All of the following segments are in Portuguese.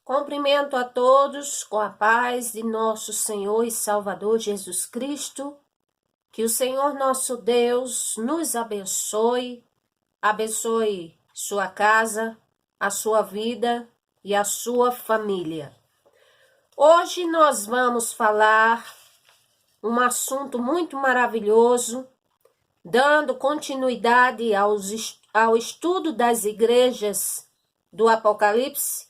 Cumprimento a todos com a paz de nosso Senhor e Salvador Jesus Cristo. Que o Senhor nosso Deus nos abençoe, abençoe sua casa, a sua vida e a sua família. Hoje nós vamos falar um assunto muito maravilhoso, dando continuidade ao estudo das igrejas do Apocalipse.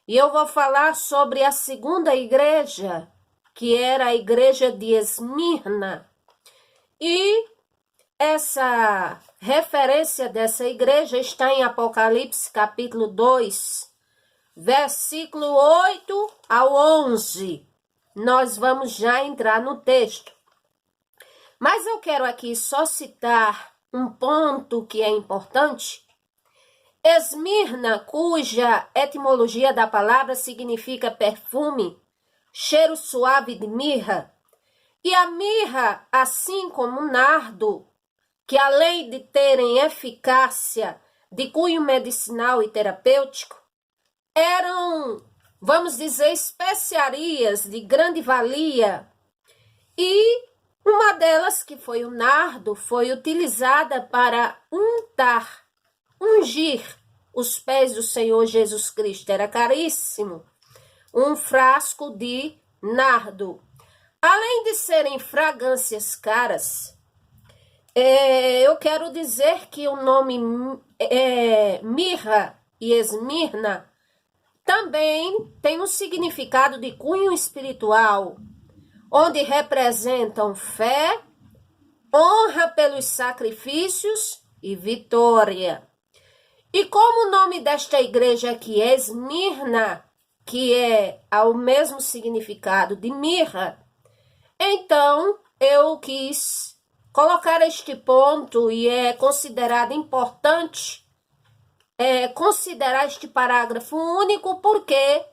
E eu vou falar sobre a segunda igreja, que era a igreja de Esmirna. E essa referência dessa igreja está em Apocalipse capítulo 2, versículo 8 ao 11. Nós vamos já entrar no texto. Mas eu quero aqui só citar um ponto que é importante. Esmirna, cuja etimologia da palavra significa perfume, cheiro suave de mirra. E a mirra, assim como o nardo, que além de terem eficácia de cunho medicinal e terapêutico, eram, vamos dizer, especiarias de grande valia. E uma delas, que foi o nardo, foi utilizada para ungir os pés do Senhor Jesus Cristo. Era caríssimo, um frasco de nardo. Além de serem fragrâncias caras, eu quero dizer que o nome mirra e Esmirna também tem um significado de cunho espiritual, onde representam fé, honra pelos sacrifícios e vitória. E como o nome desta igreja aqui é Esmirna, que é ao mesmo significado de mirra, então eu quis colocar este ponto e é considerado importante considerar este parágrafo único, porque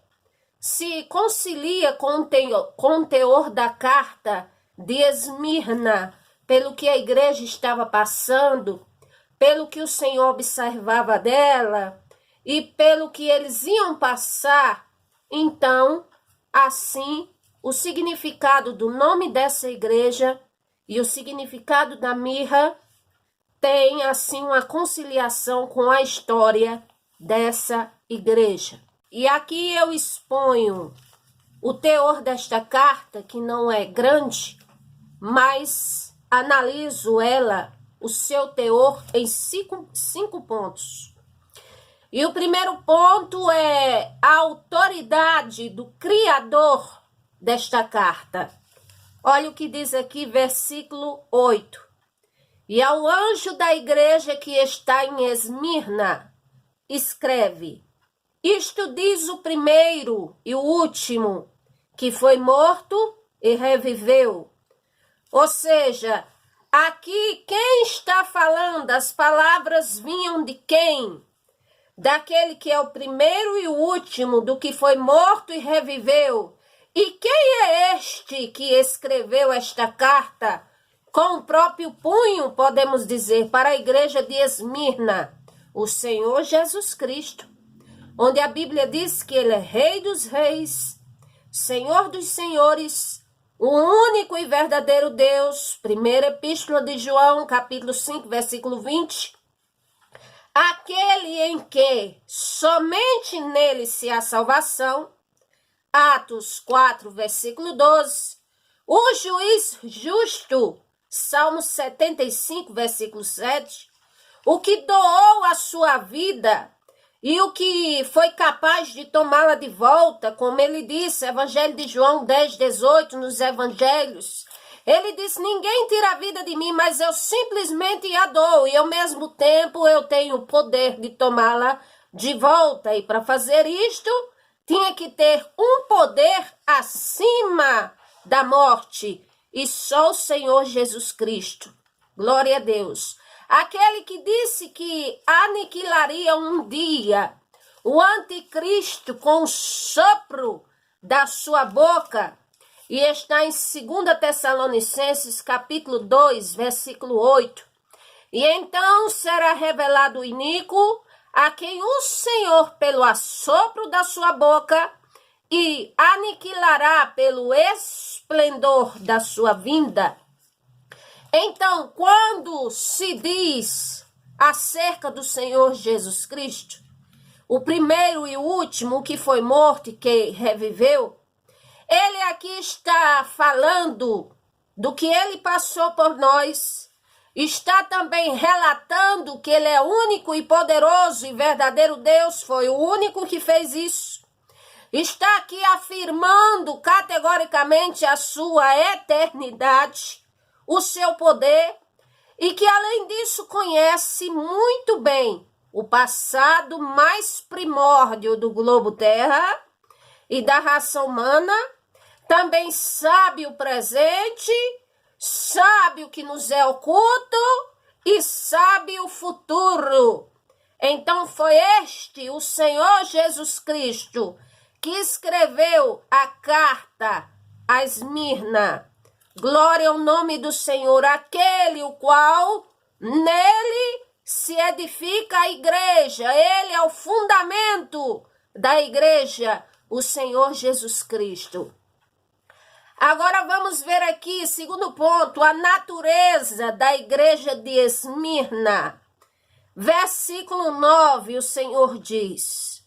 se concilia com o teor da carta de Esmirna, pelo que a igreja estava passando, pelo que o Senhor observava dela e pelo que eles iam passar. Então, assim, o significado do nome dessa igreja e o significado da mirra tem, assim, uma conciliação com a história dessa igreja. E aqui eu exponho o teor desta carta, que não é grande, mas analiso ela, o seu teor, em cinco pontos. E o primeiro ponto é a autoridade do Criador desta carta. Olha o que diz aqui, versículo 8. E ao anjo da igreja que está em Esmirna, escreve: isto diz o primeiro e o último, que foi morto e reviveu. Ou seja, aqui quem está falando, as palavras vinham de quem? Daquele que é o primeiro e o último, do que foi morto e reviveu. E quem é este que escreveu esta carta com o próprio punho, podemos dizer, para a igreja de Esmirna? O Senhor Jesus Cristo, onde a Bíblia diz que ele é Rei dos Reis, Senhor dos Senhores, o único e verdadeiro Deus. Primeira Epístola de João, capítulo 5, versículo 20. Aquele em que somente nele se há salvação. Atos 4, versículo 12. O juiz justo, Salmo 75, versículo 7. O que doou a sua vida e o que foi capaz de tomá-la de volta, como ele disse, Evangelho de João 10, 18, nos Evangelhos. Ele disse: ninguém tira a vida de mim, mas eu simplesmente a dou, e ao mesmo tempo eu tenho o poder de tomá-la de volta. E para fazer isto, tinha que ter um poder acima da morte, e só o Senhor Jesus Cristo. Glória a Deus. Aquele que disse que aniquilaria um dia o anticristo com o sopro da sua boca, e está em 2 Tessalonicenses, capítulo 2, versículo 8. E então será revelado o iníquo, a quem o Senhor, pelo assopro da sua boca, e aniquilará pelo esplendor da sua vinda. Então, quando se diz acerca do Senhor Jesus Cristo, o primeiro e o último que foi morto e que reviveu, ele aqui está falando do que ele passou por nós, está também relatando que ele é único e poderoso e verdadeiro Deus, foi o único que fez isso. Está aqui afirmando categoricamente a sua eternidade, o seu poder, e que além disso conhece muito bem o passado mais primórdio do globo Terra e da raça humana, também sabe o presente, sabe o que nos é oculto e sabe o futuro. Então foi este o Senhor Jesus Cristo que escreveu a carta a Esmirna. Glória ao nome do Senhor, aquele o qual nele se edifica a igreja. Ele é o fundamento da igreja, o Senhor Jesus Cristo. Agora vamos ver aqui, segundo ponto, a natureza da igreja de Esmirna. Versículo 9, o Senhor diz: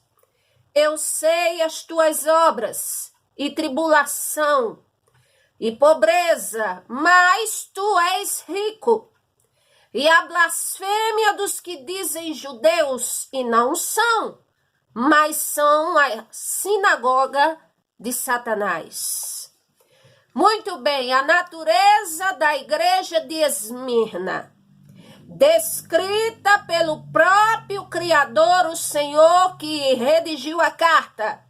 eu sei as tuas obras e tribulação e pobreza, mas tu és rico. E a blasfêmia dos que dizem judeus e não são, mas são a sinagoga de Satanás. Muito bem, a natureza da igreja de Esmirna, descrita pelo próprio Criador, o Senhor que redigiu a carta,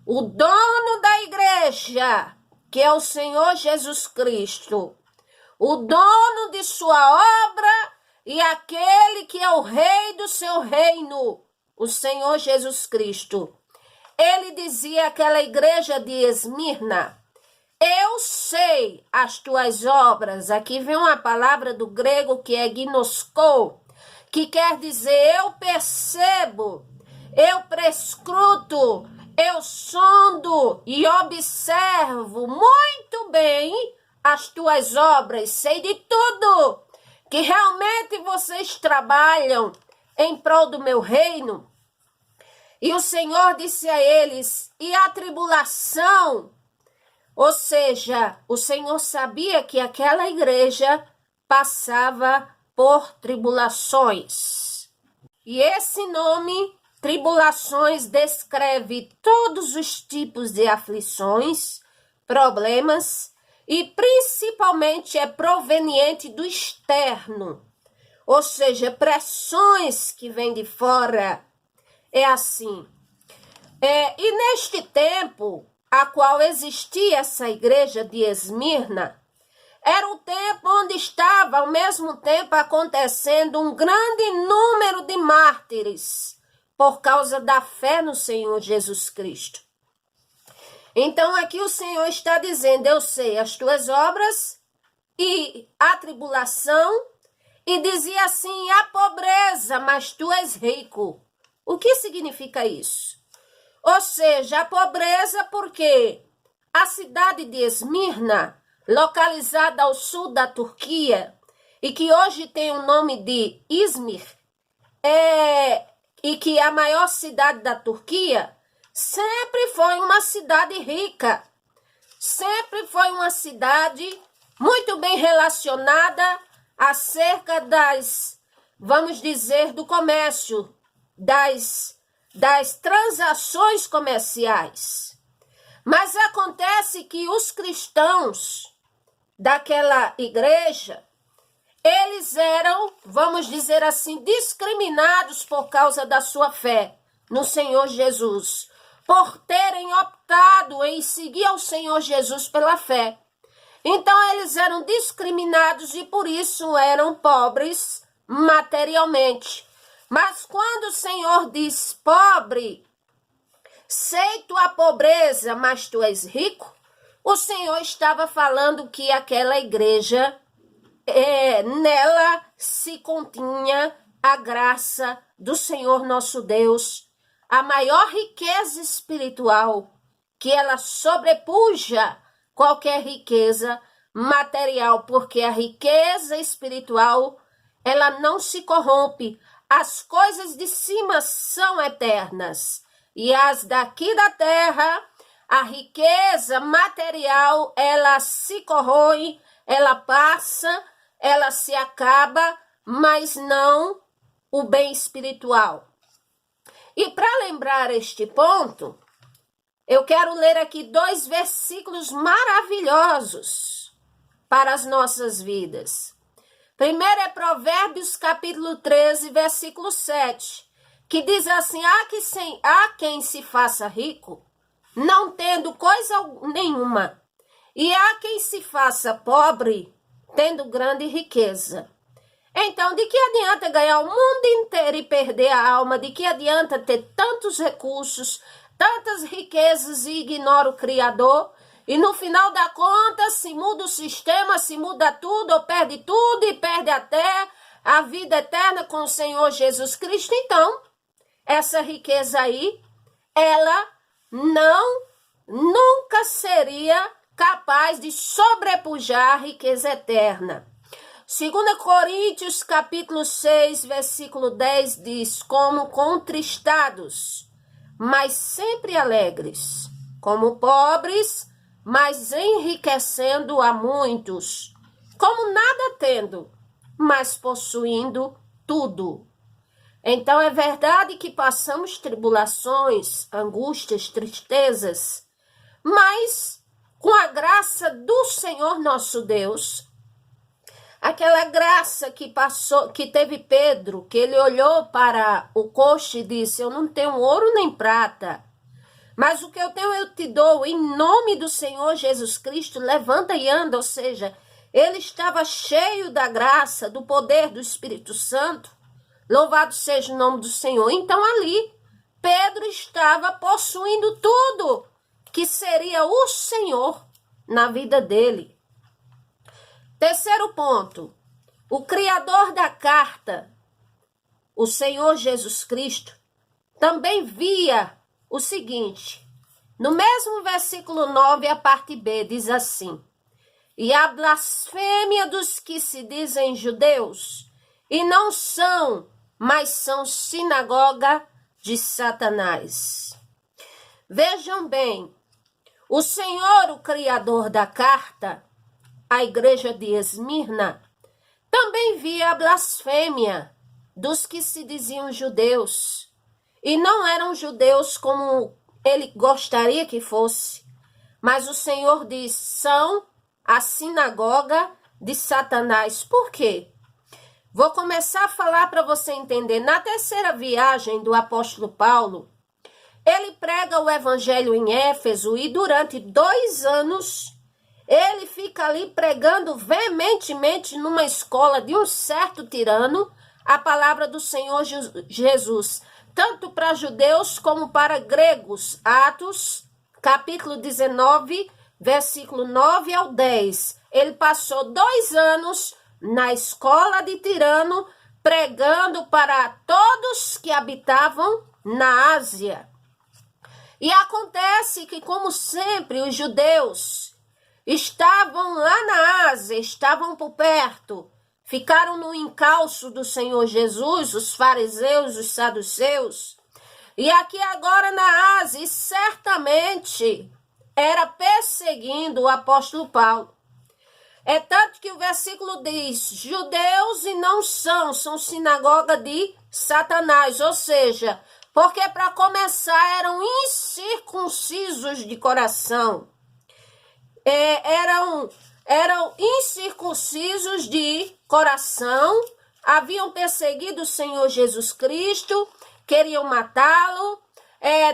o dono da igreja, que é o Senhor Jesus Cristo, o dono de sua obra e aquele que é o rei do seu reino, o Senhor Jesus Cristo. Ele dizia àquela igreja de Esmirna: eu sei as tuas obras. Aqui vem uma palavra do grego que é gnosko, que quer dizer eu percebo, eu prescruto, eu sondo e observo muito bem as tuas obras. Sei de tudo, que realmente vocês trabalham em prol do meu reino. E o Senhor disse a eles: e a tribulação? Ou seja, o Senhor sabia que aquela igreja passava por tribulações. E esse nome, tribulações, descreve todos os tipos de aflições, problemas, e principalmente é proveniente do externo. Ou seja, pressões que vêm de fora. É assim. E neste tempo a qual existia essa igreja de Esmirna, era um tempo onde estava ao mesmo tempo acontecendo um grande número de mártires por causa da fé no Senhor Jesus Cristo. Então aqui o Senhor está dizendo: eu sei as tuas obras e a tribulação, e dizia assim: a pobreza, mas tu és rico. O que significa isso? Ou seja, a pobreza, porque a cidade de Esmirna, localizada ao sul da Turquia, e que hoje tem o nome de Izmir, e que é a maior cidade da Turquia, sempre foi uma cidade rica, sempre foi uma cidade muito bem relacionada acerca das, vamos dizer, do comércio, das transações comerciais. Mas acontece que os cristãos daquela igreja, eles eram, vamos dizer assim, discriminados por causa da sua fé no Senhor Jesus, por terem optado em seguir ao Senhor Jesus pela fé. Então eles eram discriminados e por isso eram pobres materialmente. Mas quando o Senhor diz: pobre, sei tua pobreza, mas tu és rico, o Senhor estava falando que aquela igreja, nela se continha a graça do Senhor nosso Deus, a maior riqueza espiritual, que ela sobrepuja qualquer riqueza material, porque a riqueza espiritual, ela não se corrompe. As coisas de cima são eternas, e as daqui da terra, a riqueza material, ela se corrói, ela passa, ela se acaba, mas não o bem espiritual. E para lembrar este ponto, eu quero ler aqui 2 versículos maravilhosos para as nossas vidas. Primeiro é Provérbios capítulo 13, versículo 7, que diz assim: há quem se faça rico, não tendo coisa nenhuma, e há quem se faça pobre, tendo grande riqueza. Então, de que adianta ganhar o mundo inteiro e perder a alma? De que adianta ter tantos recursos, tantas riquezas e ignora o Criador? E no final da conta, se muda o sistema, se muda tudo, ou perde tudo e perde até a vida eterna com o Senhor Jesus Cristo. Então, essa riqueza aí, ela nunca seria capaz de sobrepujar a riqueza eterna. 2 Coríntios capítulo 6, versículo 10 diz: como contristados, mas sempre alegres, como pobres, mas enriquecendo a muitos, como nada tendo, mas possuindo tudo. Então é verdade que passamos tribulações, angústias, tristezas, mas com a graça do Senhor nosso Deus, aquela graça que teve Pedro, que ele olhou para o coxo e disse: eu não tenho ouro nem prata, mas o que eu tenho eu te dou, em nome do Senhor Jesus Cristo, levanta e anda. Ou seja, ele estava cheio da graça, do poder do Espírito Santo. Louvado seja o nome do Senhor. Então ali, Pedro estava possuindo tudo que seria o Senhor na vida dele. Terceiro ponto, o Criador da carta, o Senhor Jesus Cristo, também via o seguinte: no mesmo versículo 9, a parte B, diz assim: e a blasfêmia dos que se dizem judeus, e não são, mas são sinagoga de Satanás. Vejam bem, o Senhor, o Criador da carta, a igreja de Esmirna, também via a blasfêmia dos que se diziam judeus, e não eram judeus como ele gostaria que fosse, mas o Senhor diz: são a sinagoga de Satanás. Por quê? Vou começar a falar para você entender. Na terceira viagem do apóstolo Paulo, ele prega o evangelho em Éfeso e durante 2 anos ele fica ali pregando veementemente numa escola de um certo tirano a palavra do Senhor Jesus, tanto para judeus como para gregos. Atos, capítulo 19, versículo 9 ao 10. Ele passou 2 anos na escola de tirano, pregando para todos que habitavam na Ásia. E acontece que, como sempre, os judeus estavam lá na Ásia, estavam por perto, ficaram no encalço do Senhor Jesus, os fariseus, os saduceus, e aqui agora na Ásia, e certamente era perseguindo o apóstolo Paulo. É tanto que o versículo diz: judeus e não são sinagoga de Satanás, ou seja, porque para começar eram incircuncisos de coração. Eram incircuncisos de coração, haviam perseguido o Senhor Jesus Cristo, queriam matá-lo.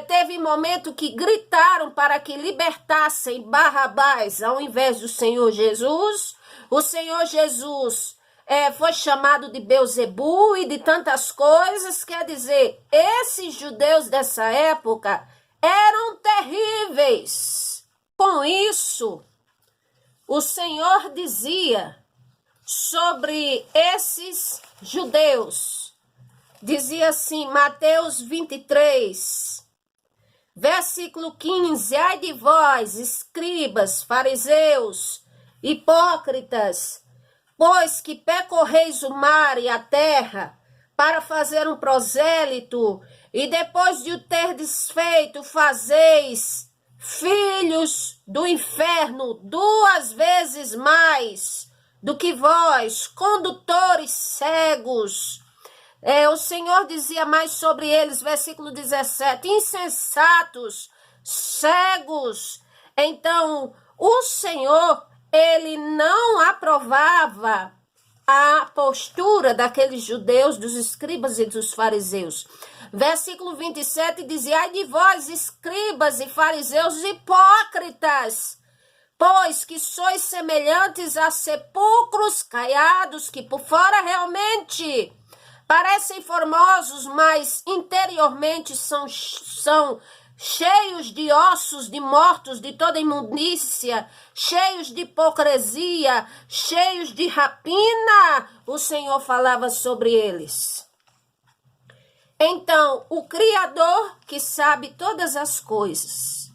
Teve momento que gritaram para que libertassem Barrabás ao invés do Senhor Jesus. O Senhor Jesus foi chamado de Beuzebu e de tantas coisas. Quer dizer, esses judeus dessa época eram terríveis. Com isso, o Senhor dizia sobre esses judeus: Dizia assim, Mateus 23, versículo 15, ai de vós, escribas, fariseus, hipócritas, pois que percorreis o mar e a terra para fazer um prosélito, e depois de o terdes feito, fazeis filhos do inferno 2 vezes mais do que vós, condutores cegos. O Senhor dizia mais sobre eles, versículo 17, insensatos, cegos. Então, o Senhor, ele não aprovava a postura daqueles judeus, dos escribas e dos fariseus. Versículo 27 dizia, ai de vós, escribas e fariseus hipócritas, pois que sois semelhantes a sepulcros caiados, que por fora realmente parecem formosos, mas interiormente são cheios de ossos de mortos, de toda imundícia, cheios de hipocrisia, cheios de rapina. O Senhor falava sobre eles. Então, o Criador que sabe todas as coisas.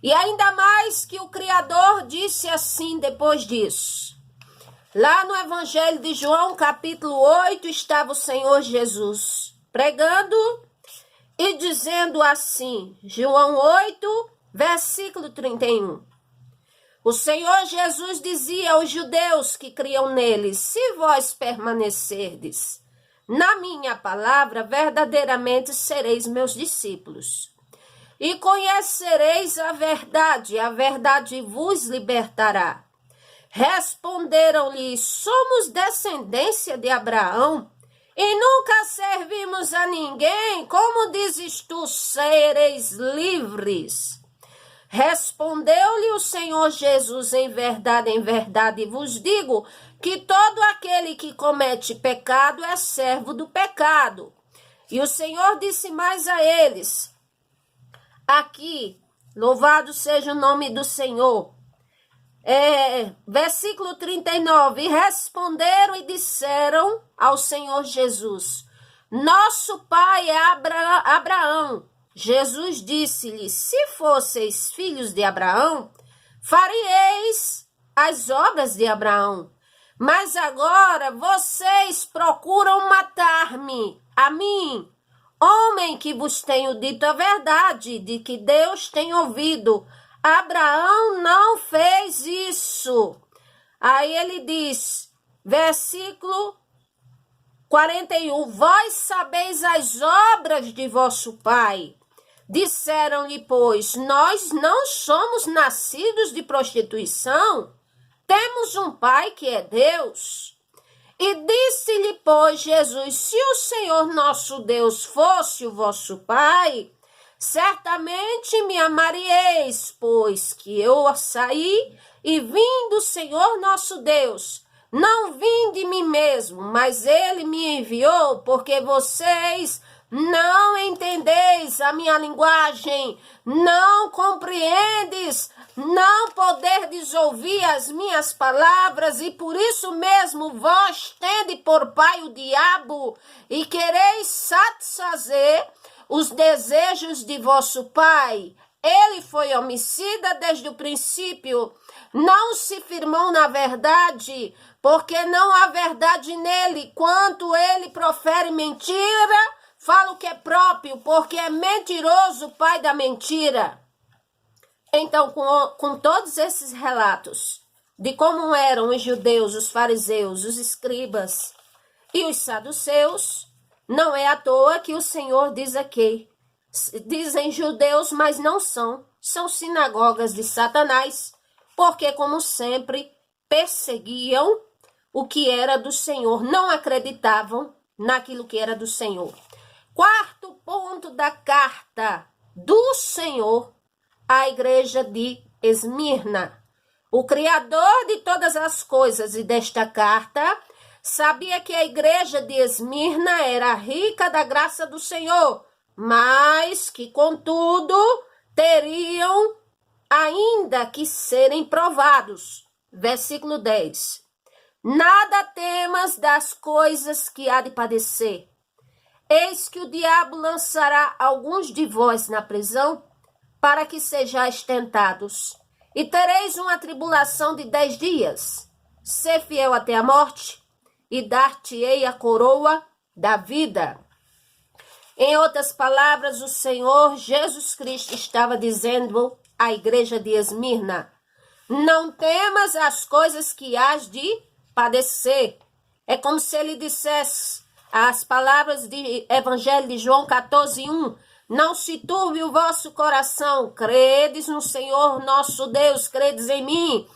E ainda mais que o Criador disse assim depois disso. Lá no Evangelho de João, capítulo 8, estava o Senhor Jesus pregando e dizendo assim, João 8, versículo 31. O Senhor Jesus dizia aos judeus que criam nele, se vós permanecerdes na minha palavra, verdadeiramente sereis meus discípulos. E conhecereis a verdade vos libertará. Responderam-lhe, somos descendência de Abraão e nunca servimos a ninguém. Como dizes tu, sereis livres? Respondeu-lhe o Senhor Jesus, em verdade vos digo que todo aquele que comete pecado é servo do pecado. E o Senhor disse mais a eles, aqui, louvado seja o nome do Senhor. Versículo 39, e responderam e disseram ao Senhor Jesus, nosso pai é Abraão. Jesus disse-lhe, se fosseis filhos de Abraão, faríeis as obras de Abraão. Mas agora vocês procuram matar-me, a mim, homem que vos tenho dito a verdade, de que Deus tem ouvido. Abraão não fez isso. Aí ele diz, versículo 41, vós sabeis as obras de vosso pai. Disseram-lhe, pois, nós não somos nascidos de prostituição, temos um pai que é Deus. E disse-lhe, pois, Jesus, se o Senhor nosso Deus fosse o vosso pai, certamente me amaríeis, pois que eu saí e vim do Senhor nosso Deus. Não vim de mim mesmo, mas ele me enviou, porque vocês não entendeis a minha linguagem, não compreendes, não poderdes ouvir as minhas palavras, e por isso mesmo vós tende por pai o diabo, e quereis satisfazer os desejos de vosso pai. Ele foi homicida desde o princípio, não se firmou na verdade, porque não há verdade nele. Quanto ele profere mentira, fala o que é próprio, porque é mentiroso o pai da mentira. Então, com todos esses relatos de como eram os judeus, os fariseus, os escribas e os saduceus, não é à toa que o Senhor diz aqui, dizem judeus, mas não são sinagogas de Satanás, porque, como sempre, perseguiam o que era do Senhor, não acreditavam naquilo que era do Senhor. Quarto ponto da carta do Senhor à igreja de Esmirna. O Criador de todas as coisas e desta carta sabia que a igreja de Esmirna era rica da graça do Senhor, mas que, contudo, teriam ainda que serem provados. Versículo 10. Nada temas das coisas que há de padecer. Eis que o diabo lançará alguns de vós na prisão, para que sejais tentados, e tereis uma tribulação de 10 dias. Ser fiel até a morte, e dar-te-ei a coroa da vida. Em outras palavras, o Senhor Jesus Cristo estava dizendo à igreja de Esmirna: não temas as coisas que hás de padecer. É como se ele dissesse as palavras do Evangelho de João 14:1. Não se turbe o vosso coração, credes no Senhor nosso Deus, credes em mim.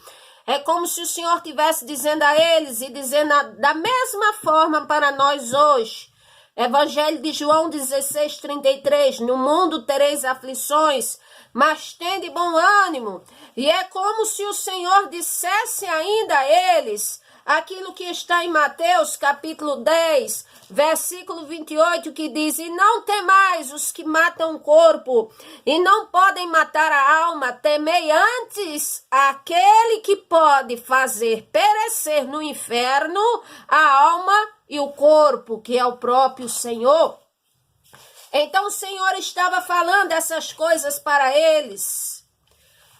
É como se o Senhor estivesse dizendo a eles e dizendo da mesma forma para nós hoje. Evangelho de João 16:33. No mundo tereis aflições, mas tende bom ânimo. E é como se o Senhor dissesse ainda a eles aquilo que está em Mateus capítulo 10, versículo 28, que diz: e não temais os que matam o corpo e não podem matar a alma, temei antes aquele que pode fazer perecer no inferno a alma e o corpo, que é o próprio Senhor. Então o Senhor estava falando essas coisas para eles.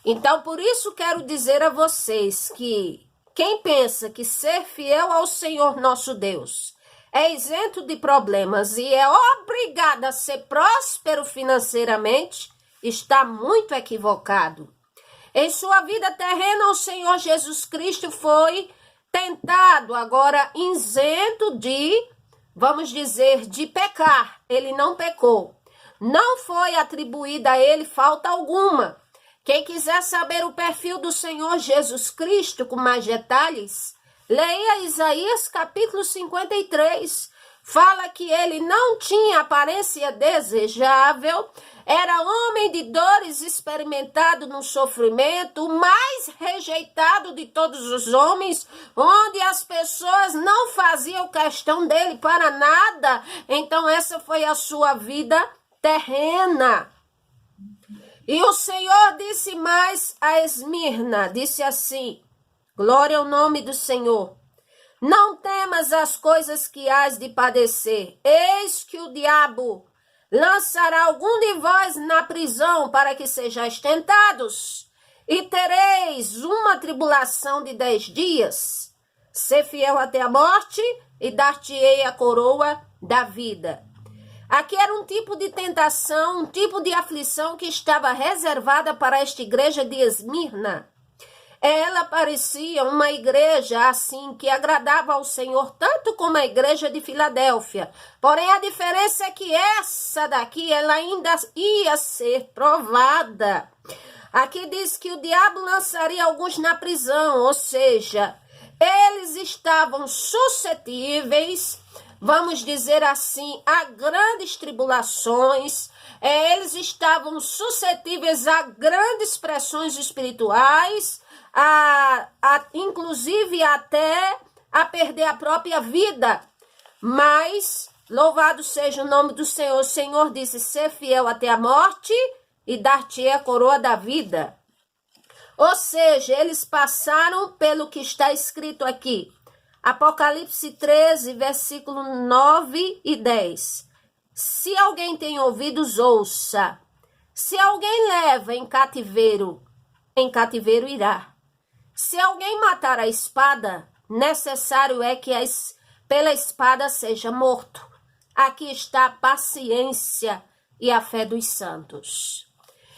Então por isso quero dizer a vocês que quem pensa que ser fiel ao Senhor nosso Deus é isento de problemas e é obrigado a ser próspero financeiramente, está muito equivocado. Em sua vida terrena, o Senhor Jesus Cristo foi tentado, agora isento de, vamos dizer, de pecar. Ele não pecou. Não foi atribuída a ele falta alguma. Quem quiser saber o perfil do Senhor Jesus Cristo com mais detalhes, leia Isaías capítulo 53. Fala que ele não tinha aparência desejável, era homem de dores, experimentado no sofrimento, o mais rejeitado de todos os homens, onde as pessoas não faziam questão dele para nada. Então essa foi a sua vida terrena. E o Senhor disse mais a Esmirna, disse assim: glória ao nome do Senhor. Não temas as coisas que hás de padecer. Eis que o diabo lançará algum de vós na prisão para que sejais tentados, e tereis uma tribulação de 10 dias. Ser fiel até a morte, e dar-te-ei a coroa da vida. Aqui era um tipo de tentação, um tipo de aflição que estava reservada para esta igreja de Esmirna. Ela parecia uma igreja assim que agradava ao Senhor tanto como a igreja de Filadélfia. Porém, a diferença é que essa daqui ela ainda ia ser provada. Aqui diz que o diabo lançaria alguns na prisão, ou seja, eles estavam suscetíveis, vamos dizer assim, a grandes tribulações. Eles estavam suscetíveis a grandes pressões espirituais, inclusive até a perder a própria vida. Mas, louvado seja o nome do Senhor. O Senhor disse: ser fiel até a morte e dar-te-ei a coroa da vida. Ou seja, eles passaram pelo que está escrito aqui. Apocalipse 13, versículo 9 e 10. Se alguém tem ouvidos, ouça. Se alguém leva em cativeiro irá. Se alguém matar a espada, necessário é que pela espada seja morto. Aqui está a paciência e a fé dos santos.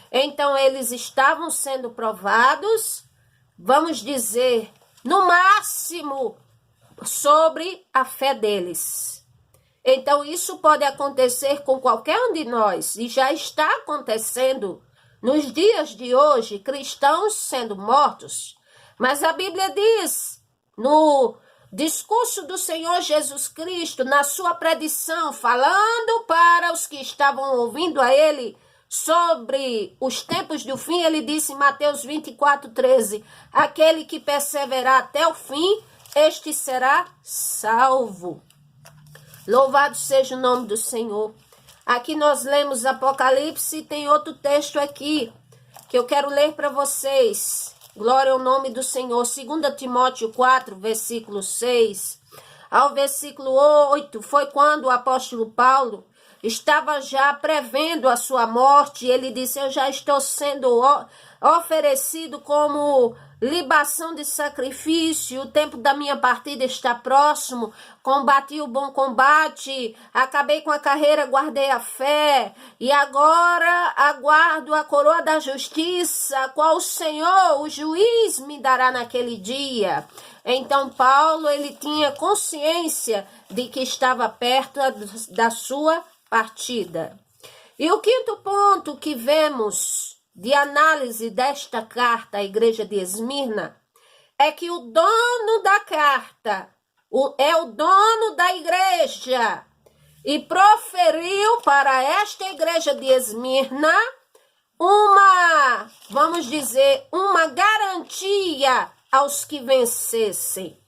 Então, eles estavam sendo provados, vamos dizer, no máximo, sobre a fé deles. Então, isso pode acontecer com qualquer um de nós, e já está acontecendo nos dias de hoje, cristãos sendo mortos. Mas a Bíblia diz, no discurso do Senhor Jesus Cristo, na sua predição, falando para os que estavam ouvindo a ele sobre os tempos do fim, ele disse em Mateus 24:13, aquele que perseverar até o fim, este será salvo. Louvado seja o nome do Senhor. Aqui nós lemos Apocalipse e tem outro texto aqui que eu quero ler para vocês. Glória ao nome do Senhor. 2 Timóteo 4, versículo 6. ao versículo 8, foi quando o apóstolo Paulo estava já prevendo a sua morte. Ele disse: eu já estou sendo oferecido como libação de sacrifício, o tempo da minha partida está próximo, combati o bom combate, acabei com a carreira, guardei a fé, e agora aguardo a coroa da justiça, a qual o Senhor, o juiz, me dará naquele dia. Então Paulo, ele tinha consciência de que estava perto da sua partida. E o quinto ponto que vemos de análise desta carta à igreja de Esmirna é que o dono da carta é o dono da igreja e proferiu para esta igreja de Esmirna uma, vamos dizer, uma garantia aos que vencessem.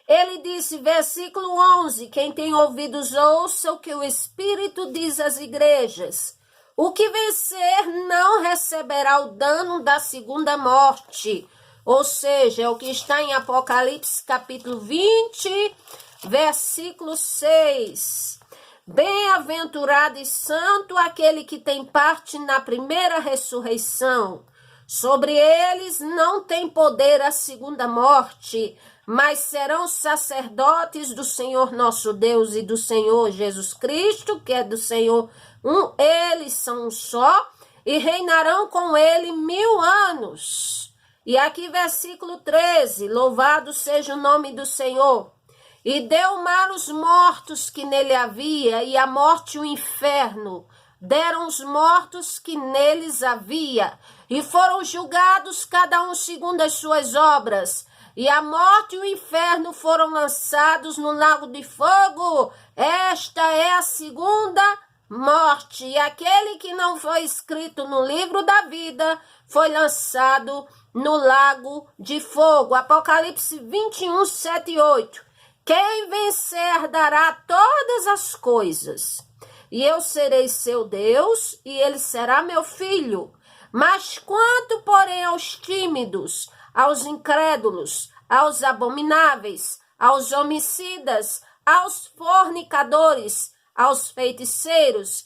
Ele disse, versículo 11, quem tem ouvidos ouça o que o Espírito diz às igrejas. O que vencer não receberá o dano da segunda morte. Ou seja, é o que está em Apocalipse capítulo 20, versículo 6. Bem-aventurado e santo aquele que tem parte na primeira ressurreição. Sobre eles não tem poder a segunda morte, mas serão sacerdotes do Senhor nosso Deus e do Senhor Jesus Cristo, que é do Senhor eles são um só, e reinarão com ele 1000 anos. E aqui versículo 13, louvado seja o nome do Senhor. E deu o mar os mortos que nele havia, e a morte e o inferno deram os mortos que neles havia, e foram julgados cada um segundo as suas obras. E a morte e o inferno foram lançados no lago de fogo. Esta é a segunda morte. E aquele que não foi escrito no livro da vida foi lançado no lago de fogo. Apocalipse 21, 7 e 8. Quem vencer dará todas as coisas. E eu serei seu Deus, e ele será meu filho. Mas quanto, porém, aos tímidos, aos incrédulos, aos abomináveis, aos homicidas, aos fornicadores, aos feiticeiros,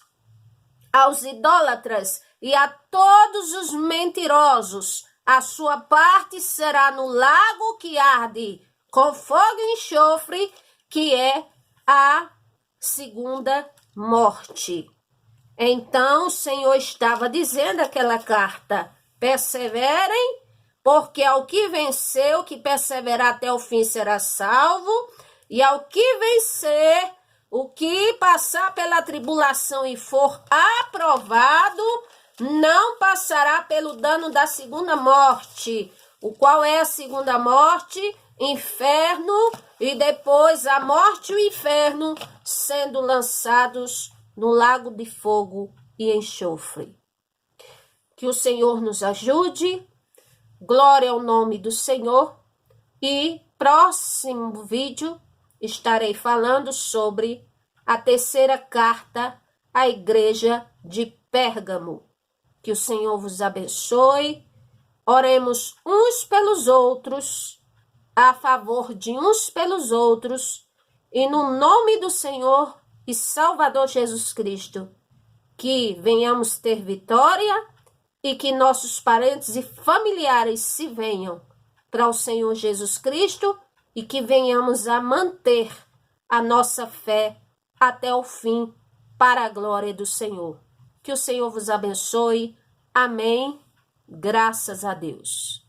aos idólatras e a todos os mentirosos, a sua parte será no lago que arde com fogo e enxofre, que é a segunda morte. Então o Senhor estava dizendo aquela carta: perseverem, porque ao que venceu, que perseverar até o fim será salvo, e ao que vencer, o que passar pela tribulação e for aprovado, não passará pelo dano da segunda morte. O qual é a segunda morte? Inferno, e depois a morte e o inferno sendo lançados no lago de fogo e enxofre. Que o Senhor nos ajude. Glória ao nome do Senhor. E próximo vídeo estarei falando sobre a terceira carta à igreja de Pérgamo. Que o Senhor vos abençoe. Oremos uns pelos outros, a favor de uns pelos outros, e no nome do Senhor e Salvador Jesus Cristo, que venhamos ter vitória e que nossos parentes e familiares se venham para o Senhor Jesus Cristo e que venhamos a manter a nossa fé até o fim para a glória do Senhor. Que o Senhor vos abençoe. Amém. Graças a Deus.